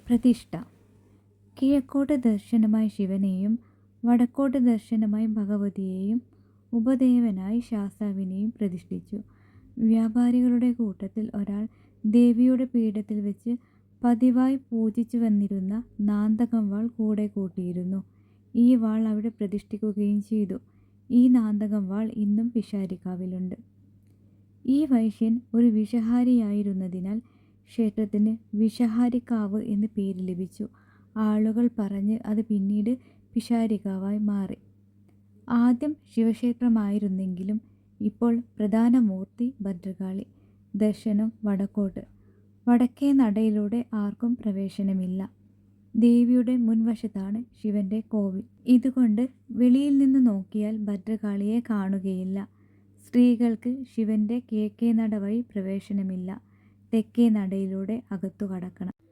പ്രതിഷ്ഠ. കിഴക്കോട്ട് ദർശനമായി ശിവനെയും വടക്കോട്ട് ദർശനമായി ഭഗവതിയെയും ഉപദേവനായി ശാസ്താവിനെയും പ്രതിഷ്ഠിച്ചു. വ്യാപാരികളുടെ കൂട്ടത്തിൽ ഒരാൾ ദേവിയുടെ പീഠത്തിൽ വെച്ച് പതിവായി പൂജിച്ചു വന്നിരുന്ന നാന്തകം വാൾ കൂടെ കൂട്ടിയിരുന്നു. ഈ വാൾ അവിടെ പ്രതിഷ്ഠിക്കുകയും ചെയ്തു. ഈ നാന്തകം വാൾ ഇന്നും പിഷാരിക്കാവിലുണ്ട്. ഈ വൈശ്യൻ ഒരു വിഷഹാരിയായിരുന്നതിനാൽ ക്ഷേത്രത്തിന് വിഷഹാരിക്കാവ് എന്ന് പേര് ലഭിച്ചു. ആളുകൾ പറഞ്ഞ് അത് പിന്നീട് പിഷാരിക്കാവായി മാറി. ആദ്യം ശിവക്ഷേത്രമായിരുന്നെങ്കിലും ഇപ്പോൾ പ്രധാന മൂർത്തി ഭദ്രകാളി. ദർശനം വടക്കോട്ട്. വടക്കേ നടയിലൂടെ ആർക്കും പ്രവേശനമില്ല. ദേവിയുടെ മുൻവശത്താണ് ശിവന്റെ കോവിൽ. ഇതുകൊണ്ട് വെളിയിൽ നിന്ന് നോക്കിയാൽ ഭദ്രകാളിയെ കാണുകയില്ല. സ്ത്രീകൾക്ക് ശിവന്റെ കിഴക്കേ നട വഴി പ്രവേശനമില്ല. തെക്കേ നടയിലൂടെ അകത്തു കടക്കണം.